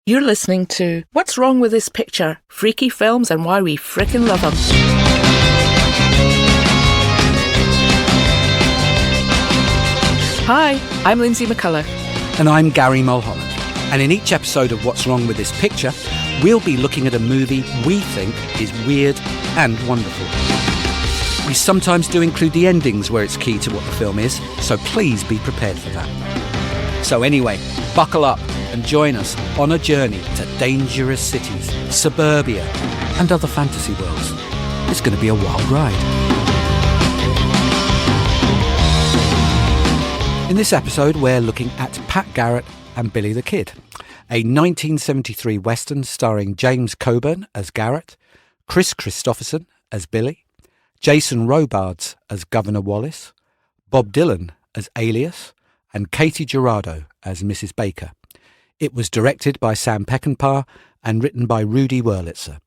You're listening to What's Wrong With This Picture? Freaky Films and Why We Frickin' Love Them. Hi, I'm Lindsay McCullough. And I'm Gary Mulholland. And in each episode of What's Wrong With This Picture, we'll be looking at a movie we think is weird and wonderful. We sometimes do include the endings where it's key to what the film is, so please be prepared for that. So anyway, buckle up and join us on a journey to dangerous cities, suburbia, and other fantasy worlds. It's going to be a wild ride. In this episode, we're looking at Pat Garrett and Billy the Kid, a 1973 Western starring James Coburn as Garrett, Chris Christopherson as Billy, Jason Robards as Governor Wallace, Bob Dylan as Alias, and Katie Gerardo as Mrs. Baker. It was directed by Sam Peckinpah and written by Rudy Wurlitzer.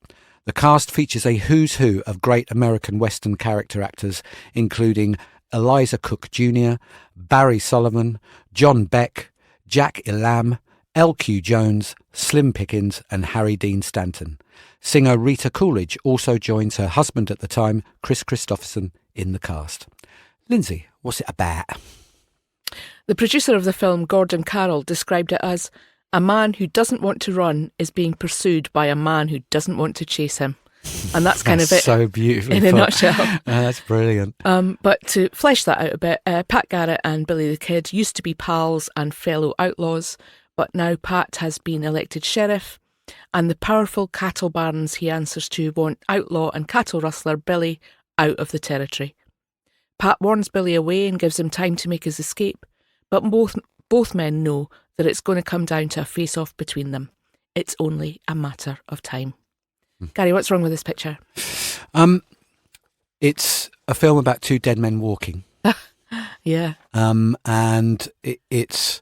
The cast features a who's who of great American Western character actors, including Eliza Cook Jr., Barry Sullivan, John Beck, Jack Elam, L.Q. Jones, Slim Pickens, and Harry Dean Stanton. Singer Rita Coolidge also joins her husband at the time, Chris Christopherson, in the cast. Lindsay, what's it about? The producer of the film, Gordon Carroll, described it as a man who doesn't want to run is being pursued by a man who doesn't want to chase him. And that's kind of it. So beautifully in a nutshell. That's brilliant. But to flesh that out a bit, Pat Garrett and Billy the Kid used to be pals and fellow outlaws, but now Pat has been elected sheriff, and the powerful cattle barons he answers to want outlaw and cattle rustler Billy out of the territory. Pat warns Billy away and gives him time to make his escape, but both men know that it's going to come down to a face-off between them. It's only a matter of time. Gary, what's wrong with this picture? It's a film about two dead men walking. Yeah. And it's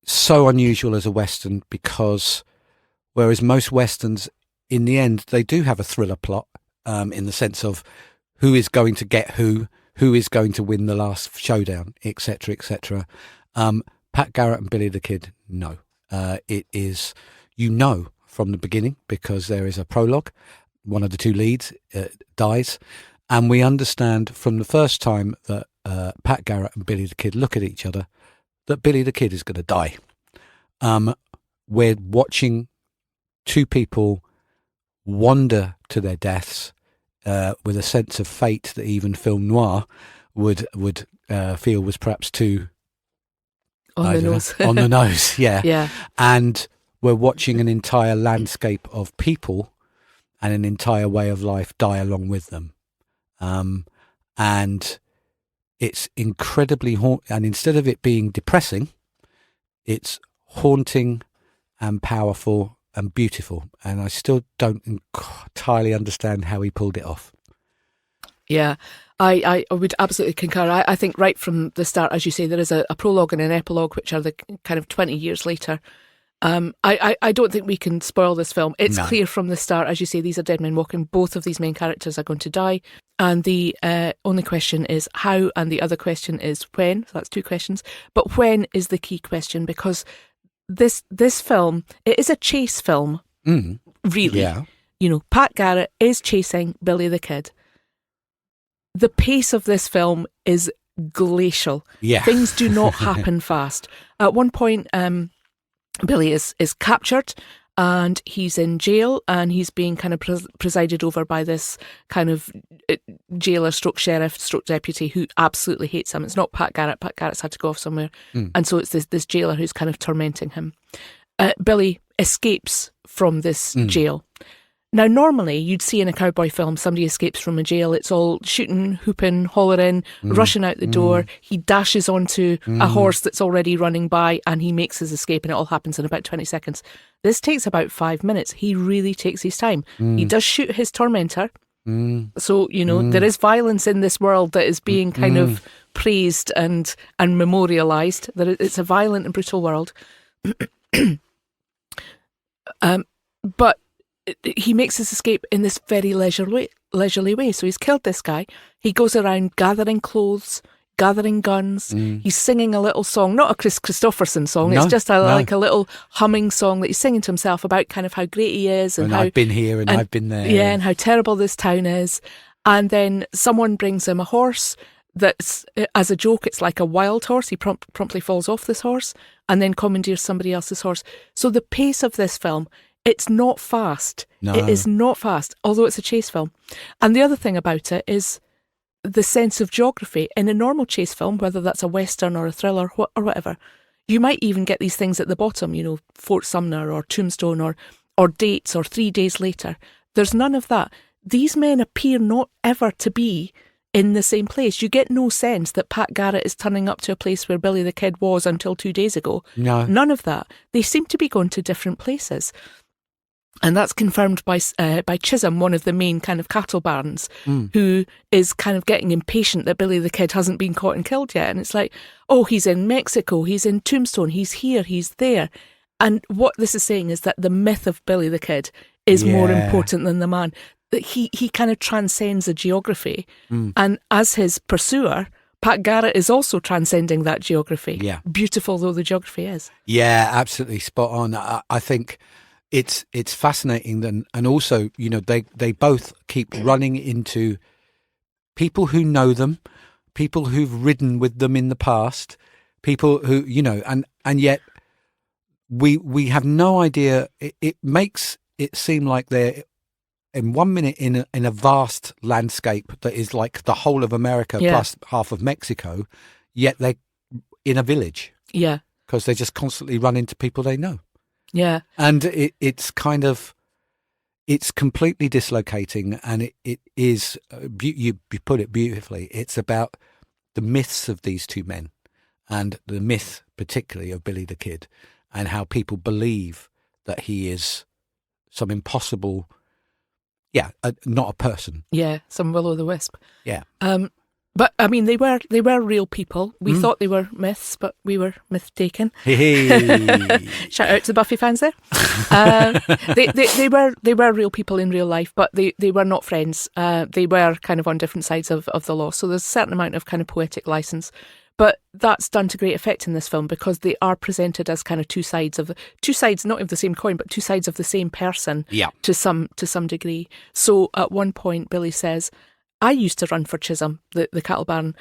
so unusual as a Western because whereas most Westerns, in the end, they do have a thriller plot in the sense of who is going to get who is going to win the last showdown, etc., etc. Pat Garrett and Billy the Kid, no. It is, from the beginning, because there is a prologue, one of the two leads dies, and we understand from the first time that Pat Garrett and Billy the Kid look at each other that Billy the Kid is going to die. We're watching two people wander to their deaths with a sense of fate that even film noir would feel was perhaps too on the nose, yeah. Yeah. And we're watching an entire landscape of people and an entire way of life die along with them. And it's incredibly and instead of it being depressing, it's haunting and powerful and beautiful. And I still don't entirely understand how he pulled it off. Yeah, I would absolutely concur. I think right from the start, as you say, there is a prologue and an epilogue, which are the kind of 20 years later. I don't think we can spoil this film. It's clear from the start, as you say, these are dead men walking. Both of these main characters are going to die. And the only question is how, and the other question is when. So that's two questions. But when is the key question, because this film, it is a chase film, really. Yeah. Pat Garrett is chasing Billy the Kid. The pace of this film is glacial. Yeah. Things do not happen fast. At one point, Billy is captured and he's in jail and he's being kind of presided over by this kind of jailer stroke sheriff stroke deputy who absolutely hates him. It's not Pat Garrett. Pat Garrett's had to go off somewhere. And so it's this jailer who's kind of tormenting him. Billy escapes from this jail. Now, normally, you'd see in a cowboy film, somebody escapes from a jail. It's all shooting, hooping, hollering, rushing out the door. He dashes onto a horse that's already running by and he makes his escape, and it all happens in about 20 seconds. This takes about 5 minutes. He really takes his time. He does shoot his tormentor. So, there is violence in this world that is being kind of praised and memorialised. That it's a violent and brutal world. But he makes his escape in this very leisurely way. So he's killed this guy. He goes around gathering clothes, gathering guns. He's singing a little song, not a Chris Christopherson song. No, it's just no. like a little humming song that he's singing to himself about kind of how great he is and how I've been here and I've been there. Yeah, and how terrible this town is. And then someone brings him a horse that's, as a joke, it's like a wild horse. He promptly falls off this horse and then commandeers somebody else's horse. So the pace of this film, it's not fast. No. It is not fast, although it's a chase film. And the other thing about it is the sense of geography. In a normal chase film, whether that's a Western or a thriller or whatever, you might even get these things at the bottom, you know, Fort Sumner or Tombstone or dates or 3 days later. There's none of that. These men appear not ever to be in the same place. You get no sense that Pat Garrett is turning up to a place where Billy the Kid was until 2 days ago. No. None of that. They seem to be going to different places. And that's confirmed by Chisholm, one of the main kind of cattle barons, who is kind of getting impatient that Billy the Kid hasn't been caught and killed yet. And it's like, oh, he's in Mexico, he's in Tombstone, he's here, he's there. And what this is saying is that the myth of Billy the Kid is more important than the man. That he kind of transcends the geography. And as his pursuer, Pat Garrett is also transcending that geography. Yeah. Beautiful though the geography is. Yeah, absolutely spot on. I think it's fascinating, and also, you know, they both keep running into people who know them, people who've ridden with them in the past, people who, you know, and yet we have no idea. It makes it seem like they're in 1 minute in a vast landscape that is like the whole of America plus half of Mexico, yet they're in a village. Yeah. Because they just constantly run into people they know. Yeah. And it's kind of, it's completely dislocating, and it is, you put it beautifully, it's about the myths of these two men, and the myth particularly of Billy the Kid, and how people believe that he is some impossible, not a person. Yeah, some will-o'-the-wisp. Yeah. But I mean, they were real people. We thought they were myths, but we were myth-taken. Hey. Shout out to the Buffy fans there. They were real people in real life, but they were not friends. They were kind of on different sides of the law. So there's a certain amount of kind of poetic license. But that's done to great effect in this film because they are presented as kind of two sides, not of the same coin, but two sides of the same person. Yeah. To some degree. So at one point, Billy says, I used to run for Chisholm, the cattle baron,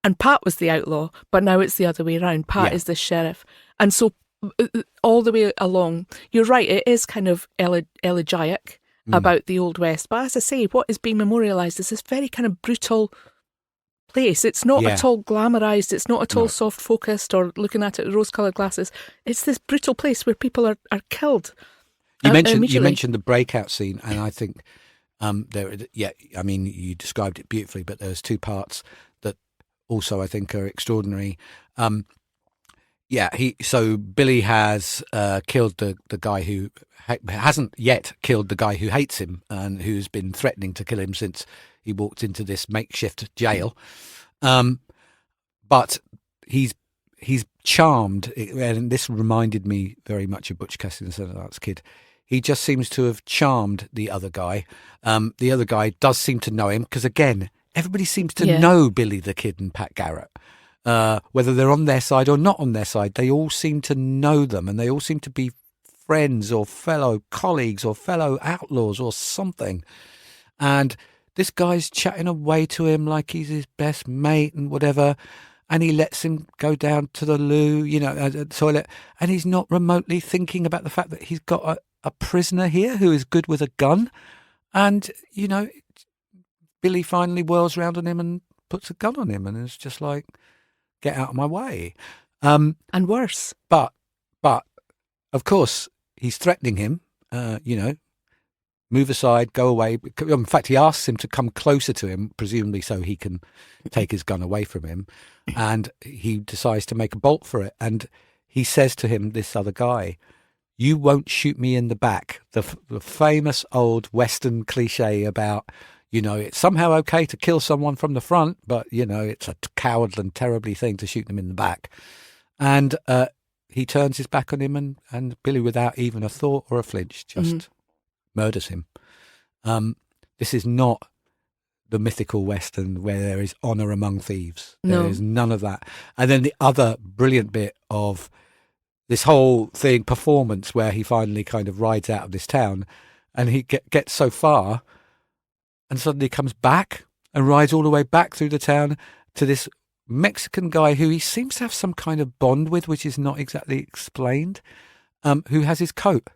and Pat was the outlaw, but now it's the other way around. Pat is the sheriff. And so all the way along, you're right, it is kind of elegiac about the Old West. But as I say, what is being memorialised is this very kind of brutal place. It's not at all glamorised, it's not at all soft-focused or looking at it with rose-coloured glasses. It's this brutal place where people are killed. You mentioned the breakout scene, and I think... I mean, you described it beautifully, but there's two parts that also I think are extraordinary. So Billy has killed the guy who hasn't yet killed the guy who hates him and who's been threatening to kill him since he walked into this makeshift jail. But he's charmed, and this reminded me very much of Butch Cassidy and the Sundance Kid. He just seems to have charmed the other guy. The other guy does seem to know him because, again, everybody seems to know Billy the Kid and Pat Garrett. Whether they're on their side or not on their side, they all seem to know them, and they all seem to be friends or fellow colleagues or fellow outlaws or something. And this guy's chatting away to him like he's his best mate and whatever, and he lets him go down to the loo, toilet, and he's not remotely thinking about the fact that he's got a prisoner here who is good with a gun. And, Billy finally whirls round on him and puts a gun on him, and it's just like, get out of my way. And worse. But of course, he's threatening him, move aside, go away. In fact, he asks him to come closer to him, presumably so he can take his gun away from him. And he decides to make a bolt for it. And he says to him, this other guy, you won't shoot me in the back. The famous old Western cliche about, it's somehow okay to kill someone from the front, but, it's a cowardly and terribly thing to shoot them in the back. And he turns his back on him, and Billy, without even a thought or a flinch, just murders him. This is not the mythical Western where there is honour among thieves. No. There is none of that. And then the other brilliant bit of this whole thing, performance, where he finally kind of rides out of this town and he gets so far and suddenly comes back and rides all the way back through the town to this Mexican guy who he seems to have some kind of bond with, which is not exactly explained, who has his coat.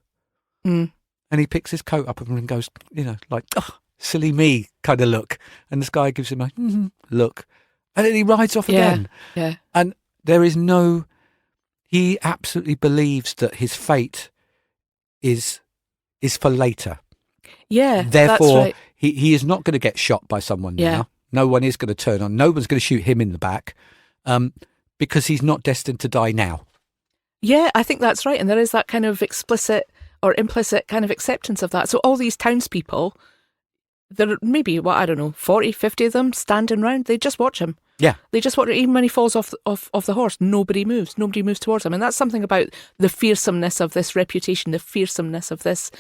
Mm. And he picks his coat up and goes, like, oh, silly me kind of look. And this guy gives him a look. And then he rides off again. Yeah. And there is he absolutely believes that his fate is for later. Yeah, Therefore, that's right. he is not going to get shot by someone now. No one is going to turn on. No one's going to shoot him in the back because he's not destined to die now. Yeah, I think that's right. And there is that kind of explicit or implicit kind of acceptance of that. So all these townspeople, there are maybe, 40, 50 of them standing around. They just watch him. Yeah. They just watch him. Even when he falls off the horse, nobody moves. Nobody moves towards him. And that's something about the fearsomeness of this reputation, the fearsomeness of this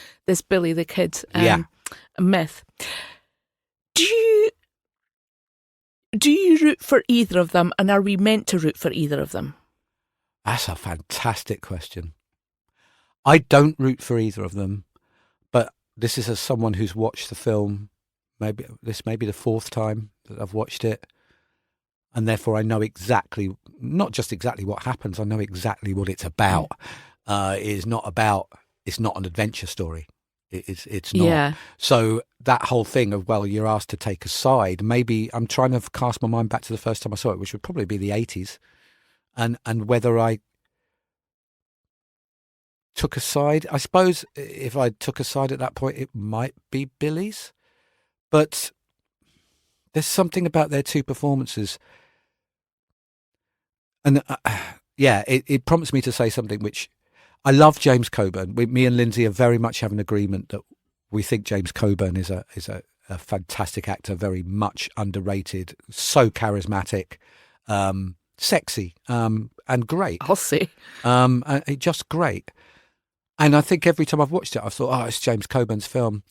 Billy the Kid myth. Do you root for either of them, and are we meant to root for either of them? That's a fantastic question. I don't root for either of them, but this is as someone who's watched the film, maybe the fourth time that I've watched it, and therefore I know exactly, not just exactly what happens, I know exactly what it's about. It's not an adventure story. It's not. Yeah. So that whole thing of, well, you're asked to take a side, maybe I'm trying to cast my mind back to the first time I saw it, which would probably be the 80s, and whether I took a side. I suppose if I took a side at that point, it might be Billy's. But there's something about their two performances. And it prompts me to say something which I love James Coburn. Me and Lindsay are very much have an agreement that we think James Coburn is a fantastic actor, very much underrated, so charismatic, sexy, and great. I'll see. Just great. And I think every time I've watched it, I've thought, it's James Coburn's film.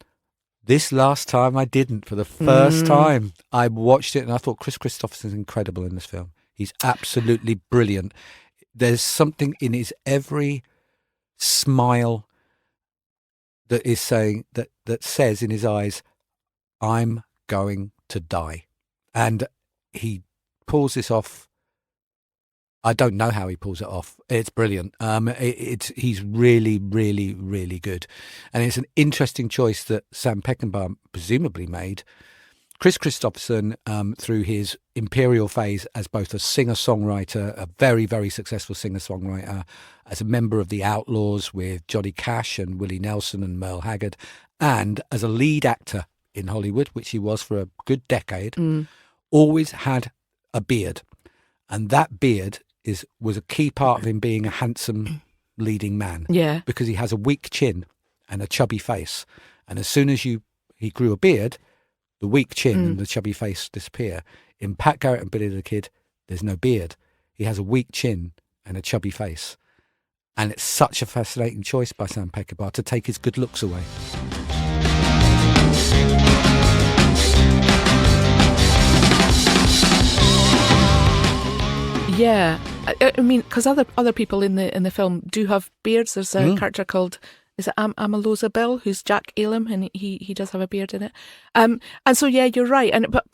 This last time I didn't. For the first time I watched it and I thought Chris Christopherson's incredible in this film. He's absolutely brilliant. There's something in his every smile that is saying that says in his eyes, I'm going to die. And he pulls this off. I don't know how he pulls it off. It's brilliant. He's really, really, really good. And it's an interesting choice that Sam Peckinpah presumably made. Chris Christopherson, through his imperial phase as both a singer-songwriter, a very, very successful singer-songwriter, as a member of the Outlaws with Johnny Cash and Willie Nelson and Merle Haggard, and as a lead actor in Hollywood, which he was for a good decade, always had a beard. And that beard was a key part of him being a handsome leading man. Yeah. Because he has a weak chin and a chubby face. And as soon as he grew a beard, the weak chin and the chubby face disappear. In Pat Garrett and Billy the Kid, there's no beard. He has a weak chin and a chubby face. And it's such a fascinating choice by Sam Peckinpah to take his good looks away. Yeah, I mean, because other people in the film do have beards. There's a character called, is it Amaloza Bill, who's Jack Elam, and he does have a beard in it. And so yeah, you're right. But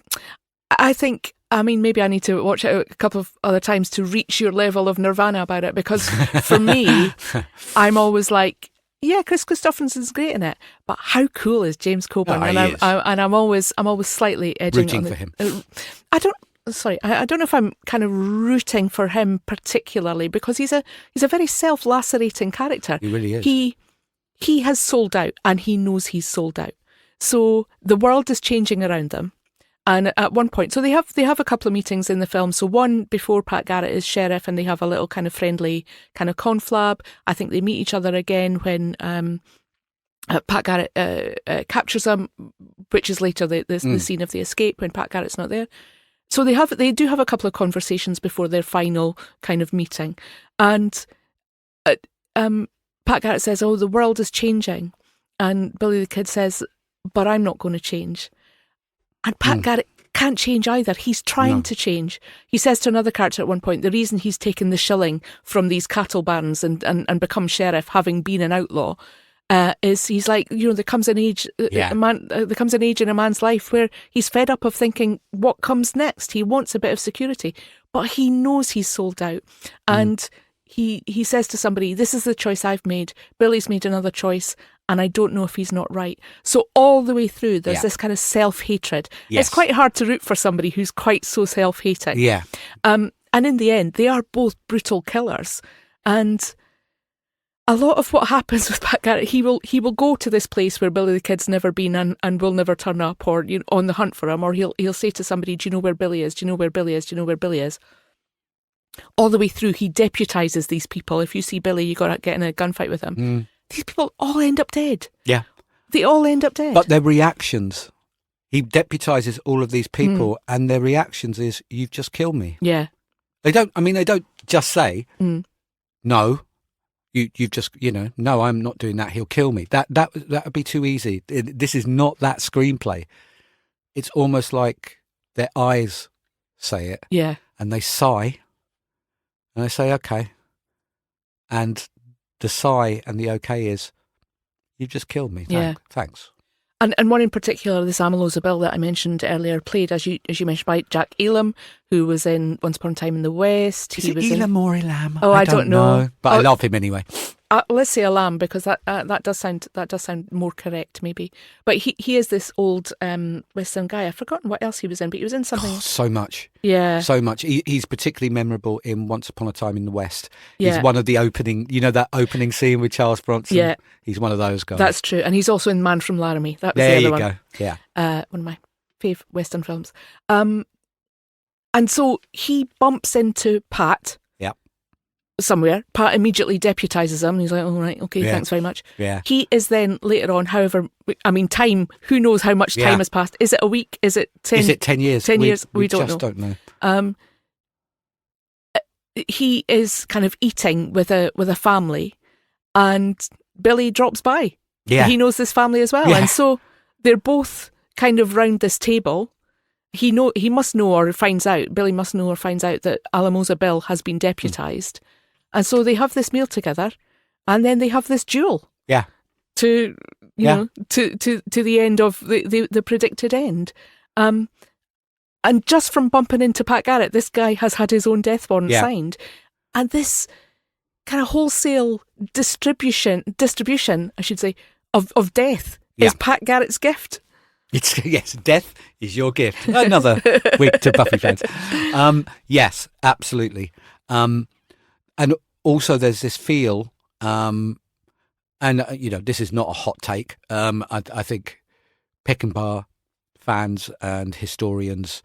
I think, I mean, maybe I need to watch it a couple of other times to reach your level of nirvana about it, because for me, I'm always like, yeah, Chris Christopherson's great in it, but how cool is James Coburn? I'm always slightly edging rooting for him. I don't know if I'm kind of rooting for him particularly, because he's a very self-lacerating character. He really is. He has sold out, and he knows he's sold out. So the world is changing around them. And at one point, so they have a couple of meetings in the film. So one before Pat Garrett is sheriff, and they have a little kind of friendly kind of conflab. I think they meet each other again when Pat Garrett captures them, which is later the scene of the escape when Pat Garrett's not there. So they do have a couple of conversations before their final kind of meeting, and Pat Garrett says, "Oh, the world is changing," and Billy the Kid says, "But I'm not going to change." And Pat Garrett can't change either. He's trying to change. He says to another character at one point, the reason he's taken the shilling from these cattle barons and become sheriff, having been an outlaw, is he's like, there comes an age, there comes an age in a man's life where he's fed up of thinking, what comes next? He wants a bit of security, but he knows he's sold out. And he says to somebody, this is the choice I've made. Billy's made another choice, and I don't know if he's not right. So all the way through, there's this kind of self-hatred. Yes. It's quite hard to root for somebody who's quite so self-hating. Yeah. And in the end, they are both brutal killers. And a lot of what happens with Pat Garrett, he will go to this place where Billy the Kid's never been and will never turn up, or on the hunt for him, or he'll say to somebody, do you know where Billy is? Do you know where Billy is? Do you know where Billy is? All the way through, he deputises these people. If you see Billy, you got to get in a gunfight with him. These people all end up dead. Yeah. They all end up dead. But their reactions, he deputises all of these people, and their reactions is, you've just killed me. Yeah. They don't just say, no, you've just, no, I'm not doing that. He'll kill me. That would be too easy. This is not that screenplay. It's almost like their eyes say it. Yeah. And they sigh. And they say, okay. And the sigh and the okay is, you've just killed me. Thanks. And one in particular, this Amalosa Bill that I mentioned earlier, played, as you mentioned, by Jack Elam, who was in Once Upon a Time in the West. Is it Elam or Elam? Oh, I don't know. But I love him anyway. Let's say Elam, because that does sound more correct, maybe. But he is this old Western guy. I've forgotten what else he was in, but he was in something. Oh, so much. Yeah. So much. He's particularly memorable in Once Upon a Time in the West. He's one of the opening, that opening scene with Charles Bronson? Yeah. He's one of those guys. That's true. And he's also in Man from Laramie. That was there the other you one. Go. Yeah. One of my fave Western films. And so he bumps into Pat. Somewhere. Pat immediately deputises him and he's like, all right, okay, thanks very much. Yeah. He is then later on, time, who knows how much time has passed. Is it a week? Is it 10? Is it 10 years? 10 years? We just don't know. He is kind of eating with a family, and Billy drops by. Yeah. He knows this family as well. Yeah. And so they're both kind of round this table. He must know or finds out, Billy must know or finds out that Alamosa Bill has been deputised. And so they have this meal together, and then they have this duel. Yeah. To the end of the predicted end. And just from bumping into Pat Garrett, this guy has had his own death warrant signed. And this kind of wholesale distribution, I should say, of death is Pat Garrett's gift. Yes, death is your gift. Another wig to Buffy fans. Yes, absolutely. And also there's this feel, and this is not a hot take. I think Peckinpah fans and historians,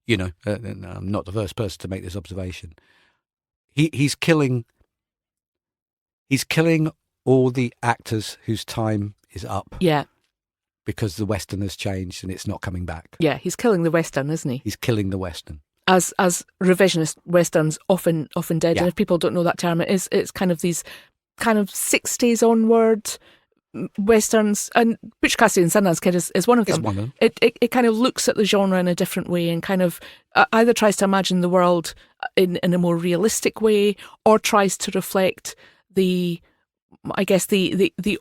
I'm not the first person to make this observation. He's killing all the actors whose time is up. Yeah. Because the Western has changed and it's not coming back. Yeah, he's killing the Western, isn't he? He's killing the Western. As revisionist Westerns often did. Yeah. And if people don't know that term, it's kind of these kind of 60s onward Westerns. And Butch Cassidy and Sundance Kid is one of them. It's one of them. It kind of looks at the genre in a different way and kind of either tries to imagine the world in a more realistic way, or tries to reflect the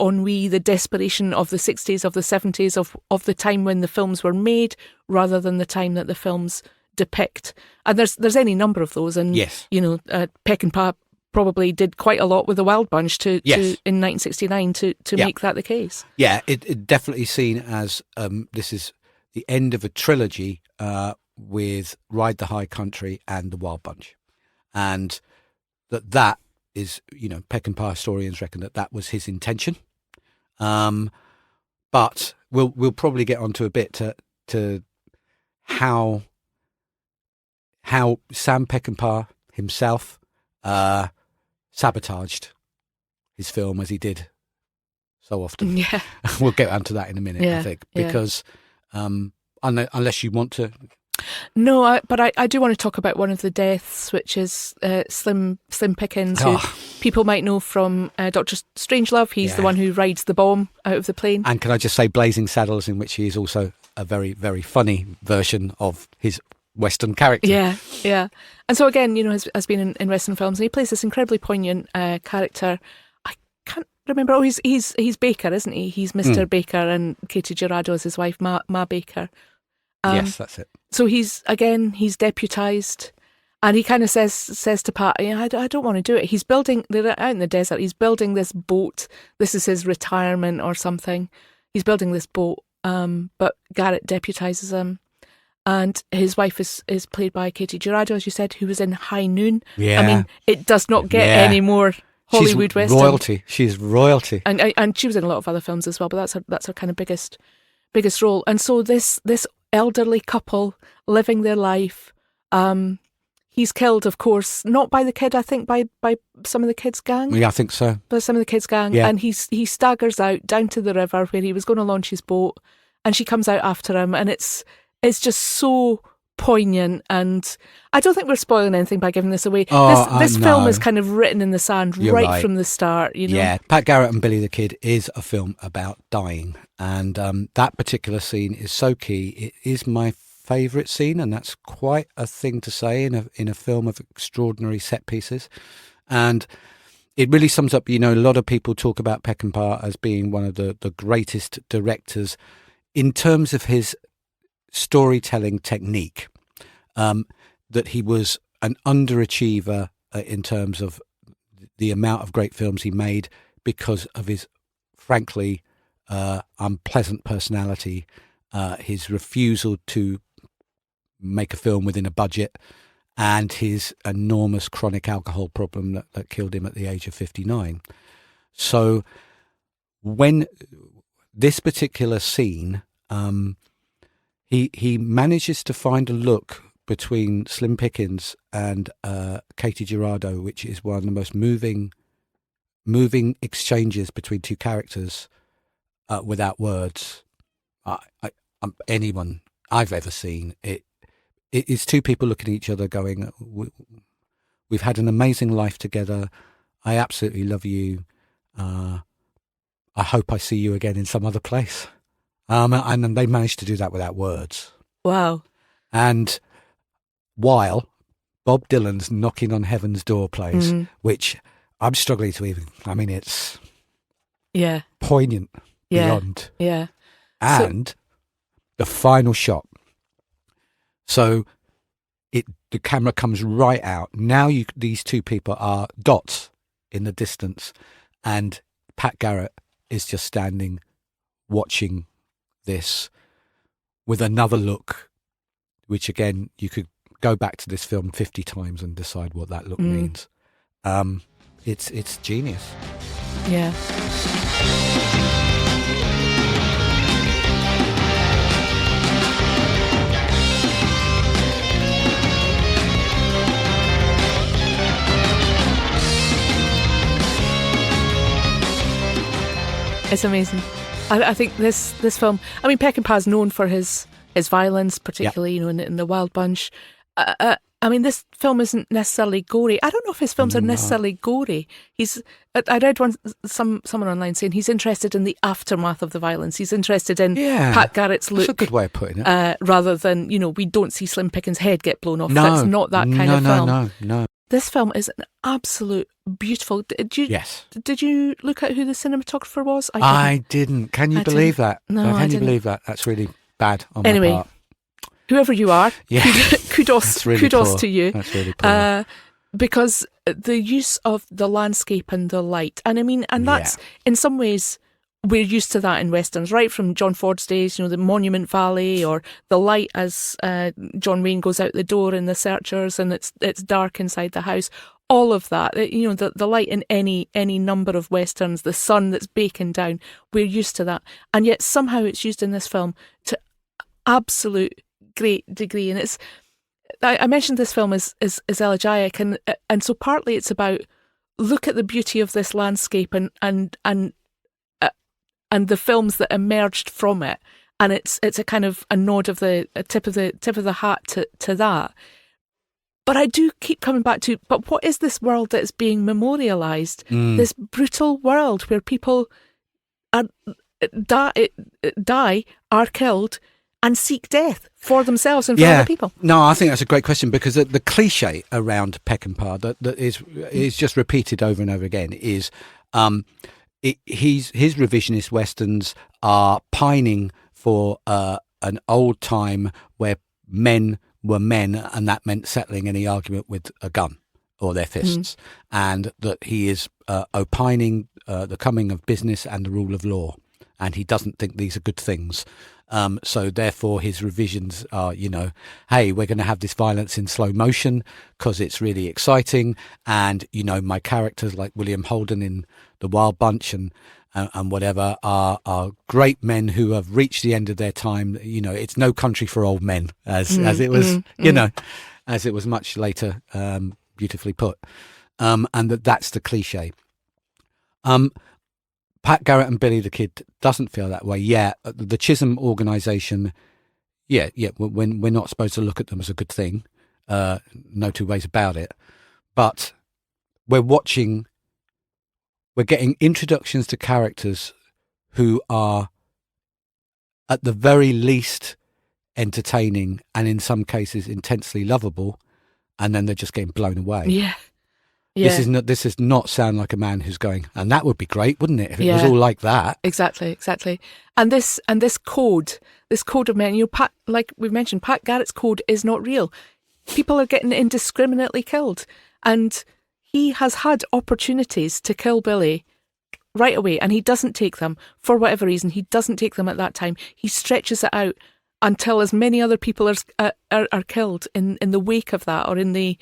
ennui, the desperation of the 60s, of the 70s, of the time when the films were made, rather than the time that the films depict. And there's any number of those. And, yes. Peckinpah probably did quite a lot with the Wild Bunch in 1969 to make that the case. Yeah, it definitely seen as this is the end of a trilogy with Ride the High Country and the Wild Bunch. And that is, Peckinpah historians reckon that was his intention. But we'll probably get onto a bit to how Sam Peckinpah himself sabotaged his film, as he did so often. Yeah. We'll get onto that in a minute, I think, because unless you want to. No, but I do want to talk about one of the deaths, which is Slim Pickens, who people might know from Dr. Strangelove. He's the one who rides the bomb out of the plane. And can I just say Blazing Saddles, in which he is also a very, very funny version of his Western character. Yeah. And so again, has been in Western films, and he plays this incredibly poignant character. I can't remember. Oh, he's Baker, isn't he? He's Mr. Baker, and Katie Girardo is his wife, Ma Baker. Yes, that's it. So he's deputised, and he kind of says to Pat, I don't want to do it. He's building, they're out in the desert, he's building this boat. This is his retirement or something. He's building this boat, but Garrett deputises him. And his wife is played by Katie Girardo, as you said, who was in High Noon. Yeah. I mean, it does not get any more Hollywood Western. Royalty. She's royalty. And she was in a lot of other films as well, but that's her kind of biggest role. And so this elderly couple living their life, he's killed, of course, not by the kid, I think by some of the kids' gang. Yeah, I think so. By some of the kids' gang. Yeah. And he staggers out down to the river where he was going to launch his boat, and she comes out after him, and it's just so poignant. And I don't think we're spoiling anything by giving this away. This film is kind of written in the sand right from the start. Yeah, Pat Garrett and Billy the Kid is a film about dying, and that particular scene is so key. It is my favourite scene, and that's quite a thing to say in a film of extraordinary set pieces. And it really sums up. A lot of people talk about Peckinpah as being one of the greatest directors in terms of his storytelling technique, that he was an underachiever in terms of the amount of great films he made because of his frankly unpleasant personality, his refusal to make a film within a budget, and his enormous chronic alcohol problem that killed him at the age of 59. So when this particular scene, He manages to find a look between Slim Pickens and Katie Girardo, which is one of the most moving exchanges between two characters without words anyone I've ever seen. It is two people looking at each other going, we've had an amazing life together. I absolutely love you. I hope I see you again in some other place. And they managed to do that without words. Wow. And while Bob Dylan's Knocking on Heaven's Door plays, which I'm struggling to even, it's poignant beyond. Yeah. And the final shot. So the camera comes right out. Now these two people are dots in the distance, and Pat Garrett is just standing watching this with another look, which again, you could go back to this film 50 times and decide what that look means. It's genius. Yeah. It's amazing. I think this film, Peckinpah is known for his violence, particularly, in The Wild Bunch. This film isn't necessarily gory. I don't know if his films are necessarily gory. I read someone online saying he's interested in the aftermath of the violence. He's interested in Pat Garrett's look. That's a good way of putting it. Rather than, we don't see Slim Pickens' head get blown off. That's not that kind of film. No. This film is an absolute beautiful. Yes. Did you look at who the cinematographer was? I didn't. Can you believe that? No, Can you believe that? That's really bad on my part. Whoever you are, kudos to you. That's really poor. Because the use of the landscape and the light, and that's in some ways we're used to that in westerns, right from John Ford's days. The Monument Valley, or the light as John Wayne goes out the door in The Searchers, and it's dark inside the house. All of that, the light in any number of westerns, the sun that's baking down, we're used to that, and yet somehow it's used in this film to absolute great degree. And I mentioned this film is elegiac, and so partly it's about look at the beauty of this landscape and the films that emerged from it, and it's a kind of a nod of a tip of the hat to that. But I do keep coming back to, but what is this world that is being memorialised? This brutal world where people die, are killed, and seek death for themselves and for other people? No, I think that's a great question, because the cliche around Peckinpah that is just repeated over and over again is his revisionist westerns are pining for an old time where men were men, and that meant settling any argument with a gun or their fists, and that he is opining the coming of business and the rule of law, and he doesn't think these are good things. So therefore his revisions are, hey, we're going to have this violence in slow motion because it's really exciting. And, my characters like William Holden in The Wild Bunch and whatever are great men who have reached the end of their time. It's no country for old men, as it was, as it was much later beautifully put. And that's the cliche. Pat Garrett and Billy the Kid doesn't feel that way. Yeah, the Chisholm organisation, we're not supposed to look at them as a good thing. No two ways about it. But we're getting introductions to characters who are at the very least entertaining and in some cases intensely lovable, and then they're just getting blown away. Yeah. This is not sound like a man who's going, and that would be great, wouldn't it, if it was all like that? Exactly. And this code of men, Pat, like we've mentioned, Pat Garrett's code is not real. People are getting indiscriminately killed, and he has had opportunities to kill Billy right away, and he doesn't take them for whatever reason. He doesn't take them at that time. He stretches it out until as many other people are killed in the wake of that, or in the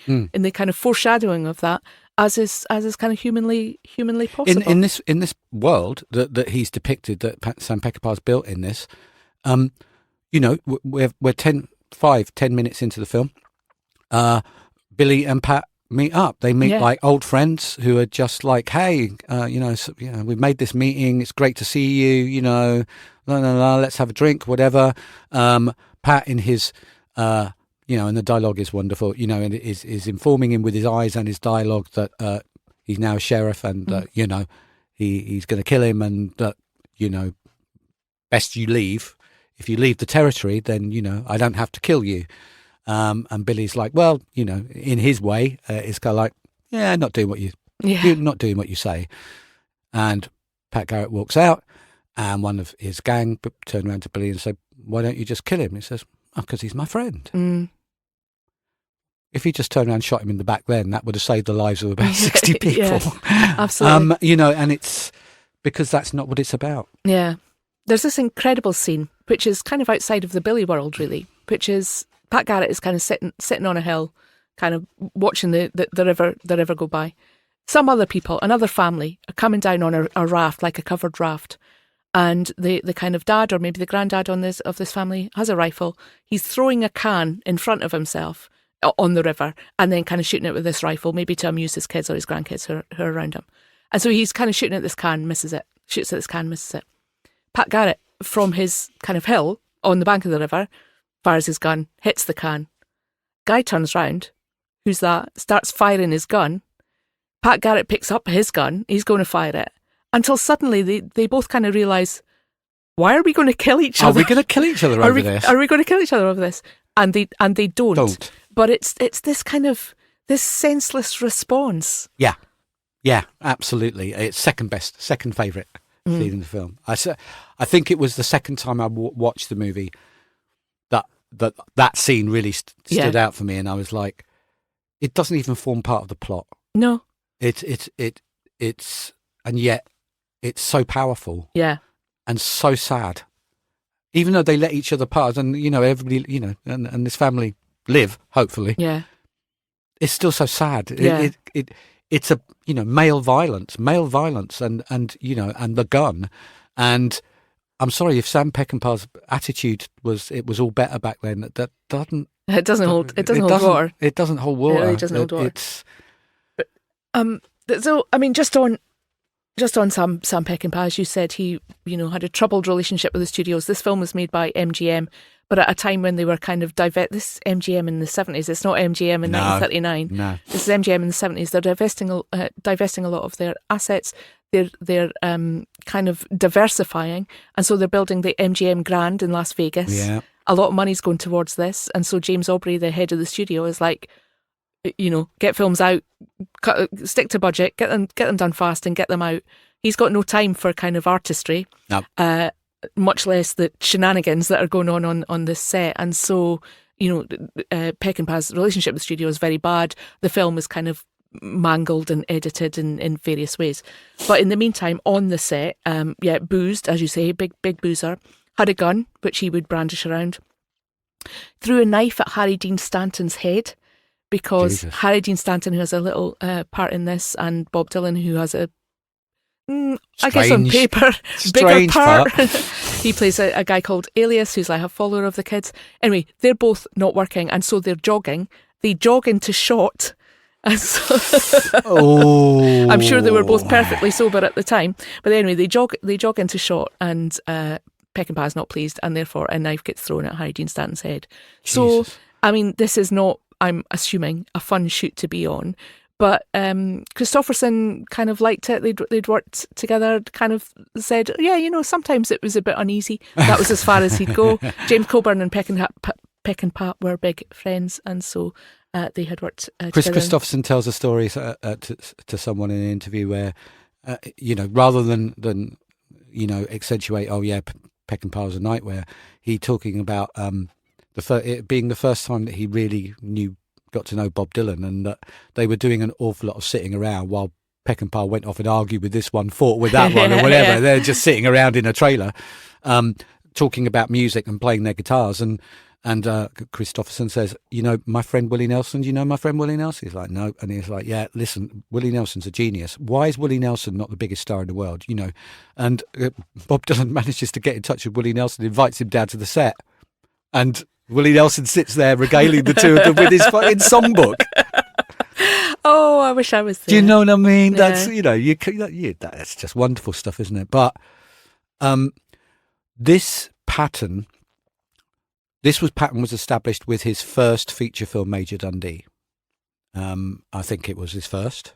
kind of foreshadowing of that, as is kind of humanly possible. In this world that he's depicted, that Sam Peckinpah's built in this, we're 10 minutes into the film. Billy and Pat meet up. They meet like old friends who are just like, hey, we've made this meeting. It's great to see you. Let's have a drink, whatever. Pat in his, and the dialogue is wonderful, and is informing him with his eyes and his dialogue that he's now a sheriff, and he's going to kill him, and that best you leave. If you leave the territory, then I don't have to kill you. And Billy's like, well, in his way, it's kind of like, not doing what you're not doing what you say. And Pat Garrett walks out, and one of his gang turned around to Billy and said, why don't you just kill him? He says, because he's my friend. If he just turned around and shot him in the back then, that would have saved the lives of about 60 people. Absolutely. And it's because that's not what it's about. Yeah. There's this incredible scene, which is kind of outside of the Billy world, really, which is Pat Garrett is kind of sitting on a hill, kind of watching the river go by. Some other people, another family, are coming down on a raft, like a covered raft. And the kind of dad, or maybe the granddad of this family, has a rifle. He's throwing a can in front of himself on the river, and then kind of shooting it with this rifle, maybe to amuse his kids or his grandkids who are around him. And so he's kind of shooting at this can, misses it. Shoots at this can, misses it. Pat Garrett, from his kind of hill on the bank of the river, fires his gun, hits the can. Guy turns round. Who's that? Starts firing his gun. Pat Garrett picks up his gun. He's going to fire it. Until suddenly they both kind of realise, why are we going to kill each other? Are we going to kill each other over this? Are we going to kill each other over this? And they don't. But it's this kind of this senseless response. Yeah, absolutely. It's second favourite scene in the film. I think it was the second time I watched the movie that scene really stood out for me, and I was like, it doesn't even form part of the plot. No, it's and yet it's so powerful. Yeah, and so sad. Even though they let each other pass, and everybody, and this family live, hopefully. Yeah, it's still so sad. Yeah. It's a male violence, and the gun, and I'm sorry if Sam Peckinpah's attitude was all better back then. That doesn't. It doesn't hold water. It doesn't hold water. It really doesn't hold water. So I mean, just on Sam Peckinpah, as you said, he had a troubled relationship with the studios. This film was made by MGM, but at a time when they were kind of this MGM in the 70s. It's not MGM in 1939. No, this is MGM in the 70s. They're divesting a lot of their assets. They're kind of diversifying, and so they're building the MGM Grand in Las Vegas. Yeah. a lot of money's going towards this. And so James Aubrey, the head of the studio, is like, get films out, stick to budget, get them done fast and get them out. He's got no time for kind of artistry, much less the shenanigans that are going on this set. And so, Peckinpah's relationship with the studio is very bad. The film is kind of mangled and edited in various ways. But in the meantime, on the set, boozed, as you say, big boozer, had a gun, which he would brandish around, threw a knife at Harry Dean Stanton's head, because Jesus. Harry Dean Stanton, who has a little part in this, and Bob Dylan, who has a, I guess on paper, bigger part. He plays a guy called Alias, who's like a follower of the kids. Anyway, they're both not working, and so they're jogging. They jog into shot. And so I'm sure they were both perfectly sober at the time. But anyway, they jog into shot, and Peckinpah is not pleased, and therefore a knife gets thrown at Harry Dean Stanton's head. Jesus. So, I mean, this is not, I'm assuming, a fun shoot to be on. But Christopherson kind of liked it. They'd worked together, kind of said, sometimes it was a bit uneasy. That was as far as he'd go. James Coburn and Peckinpah were big friends, and so they had worked Chris together. Christopherson tells a story to someone in an interview where, rather than accentuate, Peckinpah was a nightmare, he talking about it being the first time that he really got to know Bob Dylan, and that they were doing an awful lot of sitting around while Peckinpah went off and argued with this one, fought with that one, or whatever. They're just sitting around in a trailer, talking about music and playing their guitars. And Christopherson says, my friend Willie Nelson, do you know my friend Willie Nelson? He's like, no. And he's like, yeah, listen, Willie Nelson's a genius. Why is Willie Nelson not the biggest star in the world? And Bob Dylan manages to get in touch with Willie Nelson, invites him down to the set, and Willie Nelson sits there regaling the two of them with his fucking songbook. Oh, I wish I was there. Do you know what I mean? Yeah. That's that's just wonderful stuff, isn't it? But this pattern was established with his first feature film, Major Dundee. I think it was his first.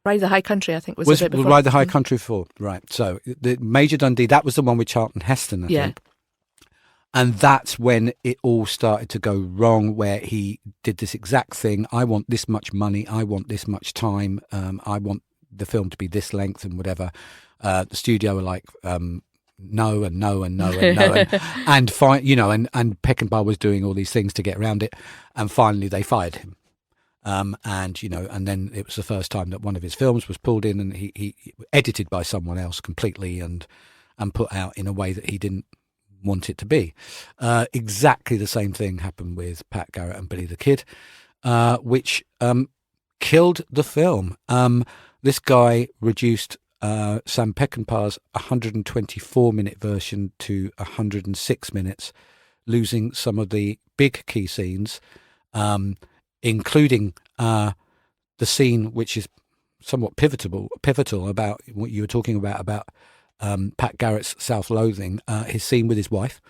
Ride the High Country, I think, was a bit before. Ride the High Country before, right. So the Major Dundee, that was the one with Charlton Heston, I think. And that's when it all started to go wrong, where he did this exact thing. I want this much money. I want this much time. I want the film to be this length and whatever. The studio were like, no and no and no and no. And Peckinpah was doing all these things to get around it. And finally they fired him. And then it was the first time that one of his films was pulled in, and he edited by someone else completely and put out in a way that he didn't want it to be. Exactly the same thing happened with Pat Garrett and Billy the Kid, which killed the film. This guy reduced Sam Peckinpah's 124-minute version to 106 minutes, losing some of the big key scenes, including the scene which is somewhat pivotal about what you were talking about Pat Garrett's self-loathing, his scene with his wife.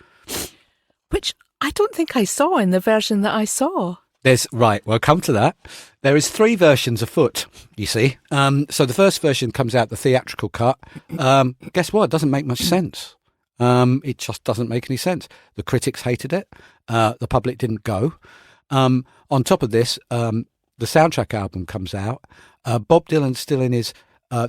Which I don't think I saw in the version that I saw. We'll come to that. There is 3 versions afoot, you see. So the first version comes out, the theatrical cut. Guess what? It doesn't make much sense. It just doesn't make any sense. The critics hated it. The public didn't go. On top of this, the soundtrack album comes out. Bob Dylan's still in his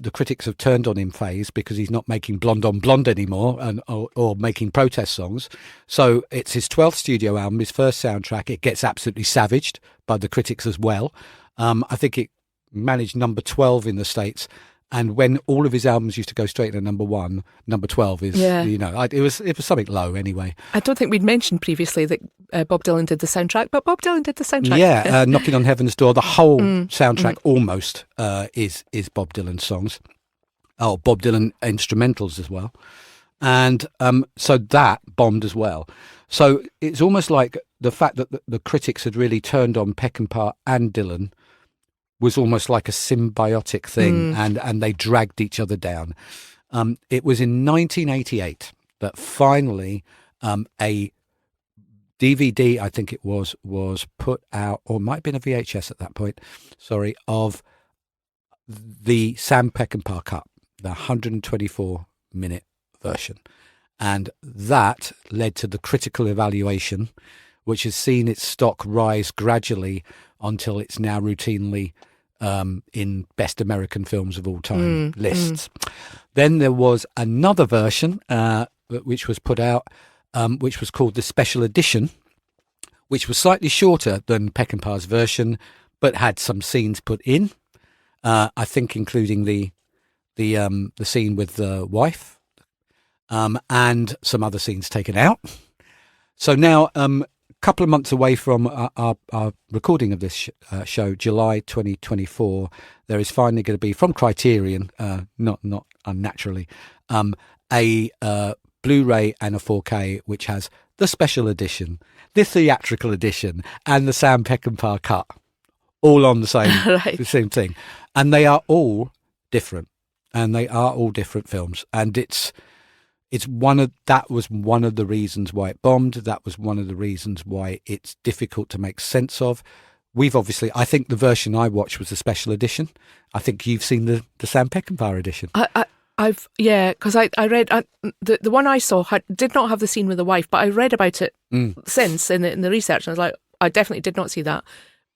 the critics have turned on him phase, because he's not making Blonde on Blonde anymore or making protest songs. So it's his 12th studio album, his first soundtrack. It gets absolutely savaged by the critics as well. I think it managed number 12 in the States. And when all of his albums used to go straight to number 1, number 12 is, it was something low anyway. I don't think we'd mentioned previously that Bob Dylan did the soundtrack, but Bob Dylan did the soundtrack. Yeah, Knocking on Heaven's Door, the whole soundtrack almost is Bob Dylan songs. Oh, Bob Dylan instrumentals as well. And so that bombed as well. So it's almost like the fact that the critics had really turned on Peckinpah and Dylan was almost like a symbiotic thing, and they dragged each other down. It was in 1988 that finally a DVD, I think it was put out, or it might have been a VHS at that point, of the Sam Peckinpah cut, the 124-minute version. And that led to the critical evaluation, which has seen its stock rise gradually until it's now routinely in best American films of all time lists. Then there was another version which was put out, which was called the Special Edition, which was slightly shorter than Peckinpah's version, but had some scenes put in. I think including the scene with the wife, and some other scenes taken out. So now, couple of months away from our recording of this show, July 2024, there is finally going to be, from Criterion, not unnaturally, a Blu-ray and a 4K, which has the special edition, the theatrical edition, and the Sam Peckinpah cut, all on the same right. the same thing, and they are all different, and they are all different films, and that was one of the reasons why it bombed. That was one of the reasons why it's difficult to make sense of. I think the version I watched was the special edition. I think you've seen the Sam Peckinpah edition. Because I read the one I saw did not have the scene with the wife, but I read about it since in the research, and I was like, I definitely did not see that.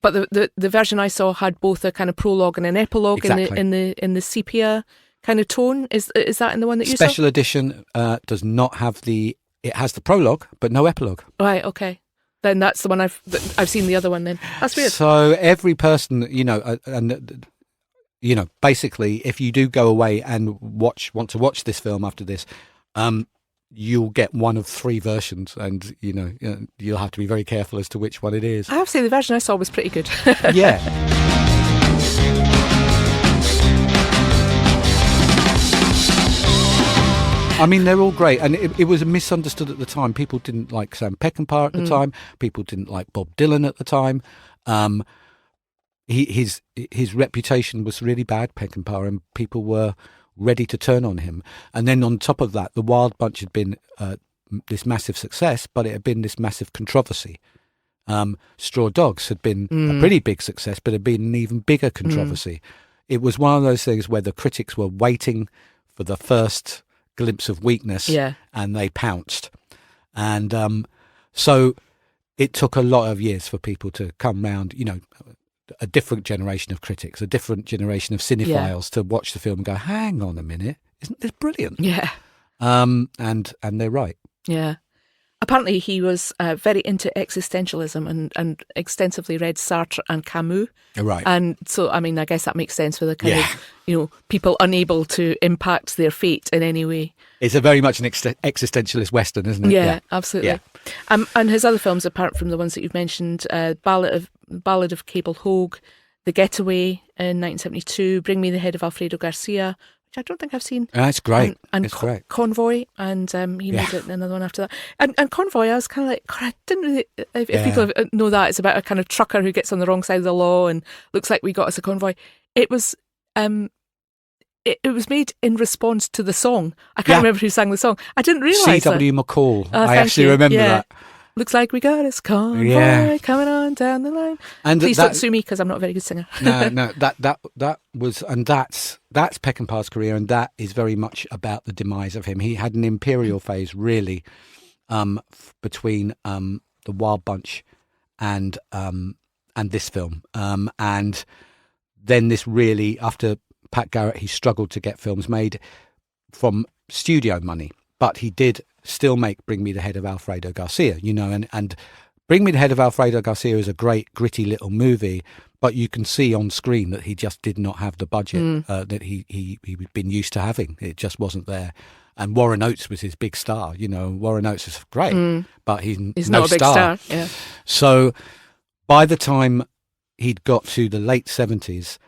But the version I saw had both a kind of prologue and an epilogue. Exactly. in the sepia kind of tone. Is that in the one that you saw? Special edition does not have it has the prologue but no epilogue. Right, okay. Then that's the one I've seen the other one then. That's weird. So every person, basically, if you do go away and want to watch this film after this, you'll get one of three versions, and you'll have to be very careful as to which one it is. I have to say the version I saw was pretty good. Yeah. I mean, they're all great, and it was misunderstood at the time. People didn't like Sam Peckinpah at the time. People didn't like Bob Dylan at the time. His reputation was really bad, Peckinpah, and people were ready to turn on him. And then on top of that, The Wild Bunch had been this massive success, but it had been this massive controversy. Straw Dogs had been a pretty big success, but it had been an even bigger controversy. It was one of those things where the critics were waiting for the first glimpse of weakness, and they pounced. And so it took a lot of years for people to come round, a different generation of critics, a different generation of cinephiles to watch the film and go, hang on a minute, isn't this brilliant? Yeah. And they're right. Yeah. Apparently he was very into existentialism and extensively read Sartre and Camus. Right. And so, I mean, I guess that makes sense for the kind of, people unable to impact their fate in any way. It's a very much an existentialist Western, isn't it? Yeah, absolutely. Yeah. And his other films, apart from the ones that you've mentioned, Ballad of Cable Hogue, The Getaway in 1972, Bring Me the Head of Alfredo Garcia, which I don't think I've seen. That's great. And it's great. Convoy, and he made another one after that. And Convoy, I was kind of like, God, I didn't really. If people know that, it's about a kind of trucker who gets on the wrong side of the law and looks like we got us a convoy. It was. It was made in response to the song. I can't remember who sang the song. I didn't realise C.W. McCall. I actually remember that. Looks like we got us convoy coming on down the line. And please don't sue me because I'm not a very good singer. No, that was, and that's Peckinpah's career, and that is very much about the demise of him. He had an imperial phase, really, between The Wild Bunch and this film, and then this really, after Pat Garrett, he struggled to get films made from studio money, but he did still make Bring Me the Head of Alfredo Garcia, and Bring Me the Head of Alfredo Garcia is a great gritty little movie, but you can see on screen that he just did not have the budget that he'd been used to having. It just wasn't there. And Warren Oates was his big star, Warren Oates is great, but he's no not a big star. Yeah. So by the time he'd got to the late 70s,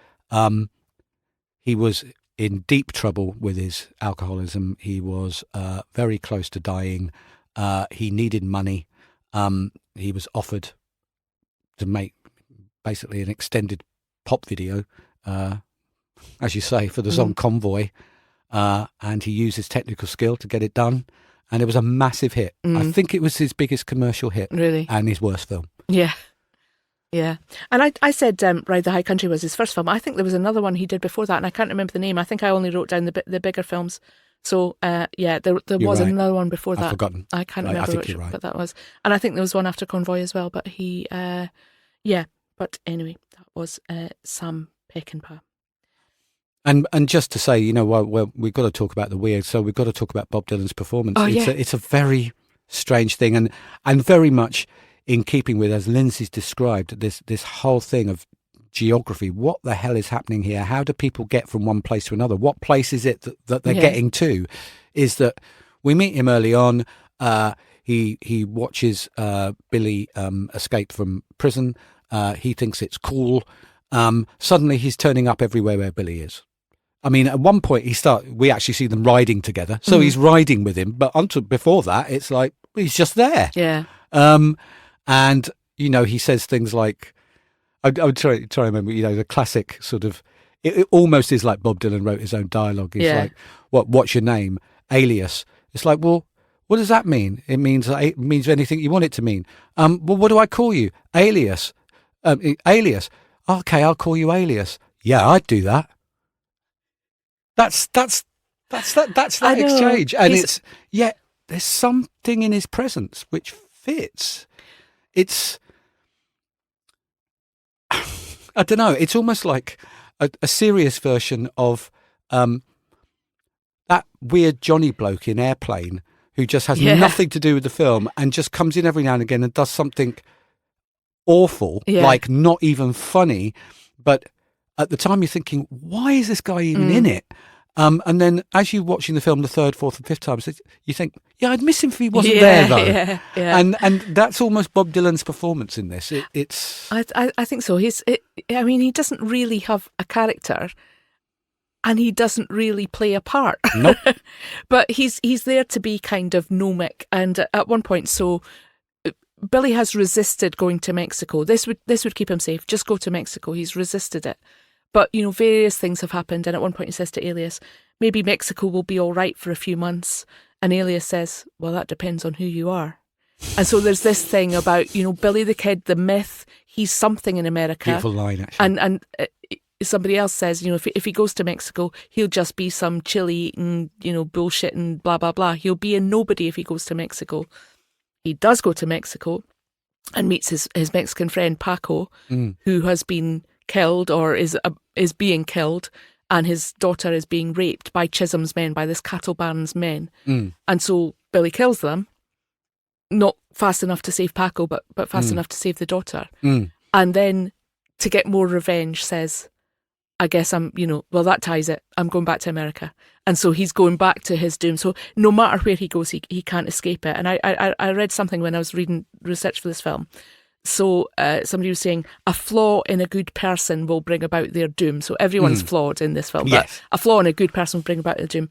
he was in deep trouble with his alcoholism. He was very close to dying. He needed money. He was offered to make basically an extended pop video, as you say, for the song Convoy. And he used his technical skill to get it done. And it was a massive hit. I think it was his biggest commercial hit. Really? And his worst film. Yeah. Yeah. And I said Ride the High Country was his first film. I think there was another one he did before that, and I can't remember the name. I think I only wrote down the bigger films So, there was right. another one before that. I've forgotten. I can't remember which, right. but that was. And I think there was one after Convoy as well, but he, but anyway, that was Sam Peckinpah. And just to say, well, we've got to talk about the weird, so we've got to talk about Bob Dylan's performance. Oh, It's a very strange thing, and very much in keeping with, as Lindsay's described, this whole thing of geography. What the hell is happening here? How do people get from one place to another? What place is it that they're getting to? Is that we meet him early on. He watches Billy escape from prison. He thinks it's cool. Suddenly he's turning up everywhere where Billy is. I mean, at one point we actually see them riding together. So he's riding with him, but before that, it's like he's just there. Yeah. And he says things like, I would try to remember, the classic sort of, it almost is like Bob Dylan wrote his own dialogue. He's like, what's your name? Alias. It's like, well, what does that mean? It means anything you want it to mean. Well, what do I call you? Alias. Alias. Okay, I'll call you Alias. Yeah, I'd do that. That's that exchange. And there's something in his presence which fits. It's, I don't know, it's almost like a serious version of that weird Johnny bloke in Airplane who just has nothing to do with the film and just comes in every now and again and does something awful, like not even funny, but at the time you're thinking, why is this guy even in it? And then as you're watching the film the third, fourth and fifth times, you think, I'd miss him if he wasn't there though. Yeah. And that's almost Bob Dylan's performance in this. I think so. He doesn't really have a character and he doesn't really play a part. Nope. But he's there to be kind of gnomic. And at one point, Billy has resisted going to Mexico. This would keep him safe. Just go to Mexico. He's resisted it. But, various things have happened. And at one point he says to Alias, maybe Mexico will be all right for a few months. And Alias says, well, that depends on who you are. And so there's this thing about, Billy the Kid, the myth, he's something in America. Beautiful line, actually. And somebody else says, if he goes to Mexico, he'll just be some chili eating, bullshit and blah, blah, blah. He'll be a nobody if he goes to Mexico. He does go to Mexico and meets his Mexican friend Paco, who has been killed or is being killed, and his daughter is being raped by Chisholm's men, by this cattle baron's men. And so Billy kills them, not fast enough to save Paco, but fast enough to save the daughter. And then to get more revenge says, I guess that ties it. I'm going back to America. And so he's going back to his doom. So no matter where he goes, he can't escape it. And I read something when I was reading research for this film. So somebody was saying a flaw in a good person will bring about their doom. So everyone's flawed in this film. Yes. But a flaw in a good person will bring about their doom.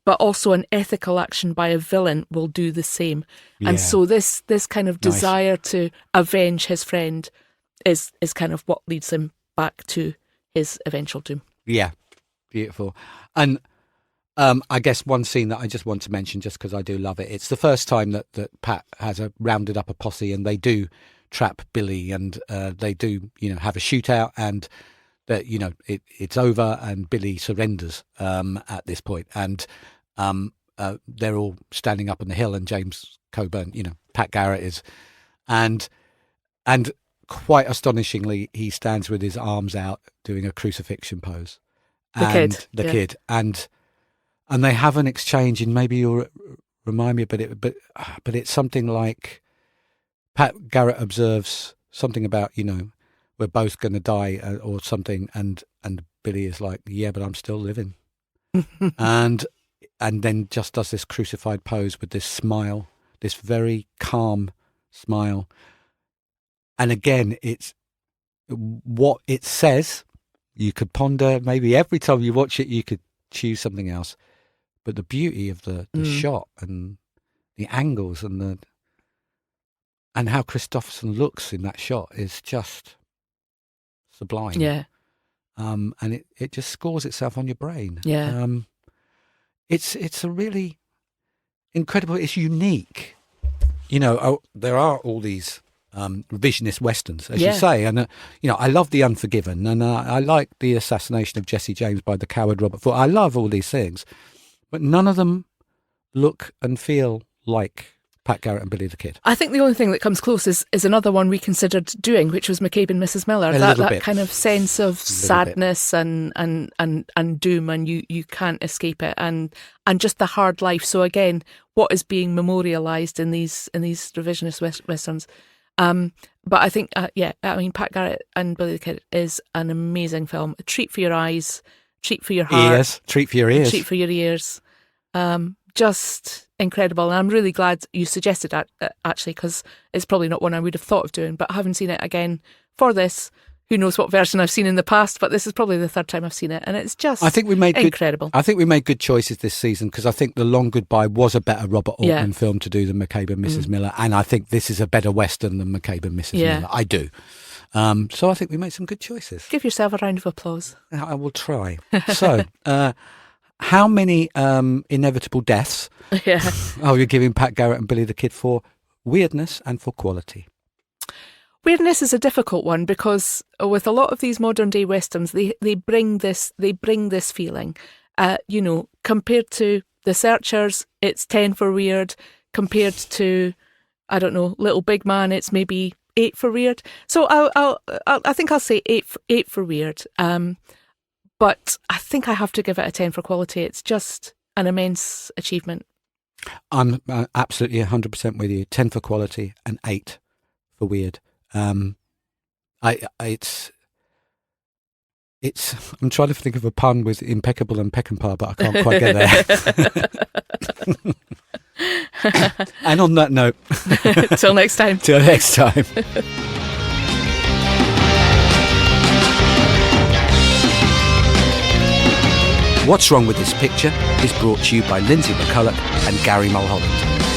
But also an ethical action by a villain will do the same. Yeah. And so this kind of desire to avenge his friend is kind of what leads him back to his eventual doom. Yeah, beautiful. And I guess one scene that I just want to mention, just because I do love it, it's the first time that Pat has rounded up a posse and they do trap Billy and they do, have a shootout, and that, it's over and Billy surrenders at this point. And they're all standing up on the hill and James Coburn, Pat Garrett is, and quite astonishingly, he stands with his arms out doing a crucifixion pose. The kid. And they have an exchange, and maybe you'll remind me, but it's something like Pat Garrett observes something about, we're both going to die or something, and Billy is like, yeah, but I'm still living. and then just does this crucified pose with this smile, this very calm smile. And again, it's what it says. You could ponder, maybe every time you watch it, you could choose something else. But the beauty of the shot and the angles and how Christopherson looks in that shot is just sublime. Yeah. And it just scores itself on your brain. Yeah. It's a really incredible, it's unique. There are all these revisionist westerns, as you say, and I love The Unforgiven, and I like The Assassination of Jesse James by the coward Robert Ford. I love all these things, But none of them look and feel like Pat Garrett and Billy the Kid. I think the only thing that comes close is another one we considered doing, which was McCabe and Mrs. Miller. That kind of sense of sadness and doom, and you can't escape it, and just the hard life. So again, what is being memorialised in these revisionist westerns? But I think, Pat Garrett and Billy the Kid is an amazing film. A treat for your eyes, treat for your heart, treat for your ears, treat for your ears. Just incredible, and I'm really glad you suggested that, actually, because it's probably not one I would have thought of doing, but having seen it again for this, who knows what version I've seen in the past, but this is probably the third time I've seen it, and it's just incredible. I think we made good choices this season, because I think The Long Goodbye was a better Robert Altman film to do than McCabe and Mrs. Miller, and I think this is a better Western than McCabe and Mrs. Miller. I do. So I think we made some good choices. Give yourself a round of applause. I will try. So, how many inevitable deaths are you giving Pat Garrett and Billy the Kid for weirdness and for quality? Weirdness is a difficult one, because with a lot of these modern day westerns, they bring this feeling. Compared to The Searchers, it's 10 for weird. Compared to, I don't know, Little Big Man, it's maybe 8 for weird. So I think I'll say 8 for weird. But I think I have to give it a 10 for quality. It's just an immense achievement. I'm absolutely 100% with you. 10 for quality and 8 for weird. I'm trying to think of a pun with impeccable and Peckinpah, but I can't quite get there. And on that note, till next time. Till next time. What's Wrong with This Picture is brought to you by Lindsay McCulloch and Gary Mulholland,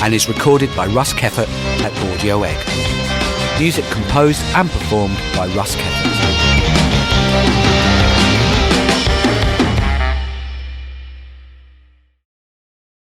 and is recorded by Russ Keffert at Audio Egg. Music composed and performed by Russ Keffert.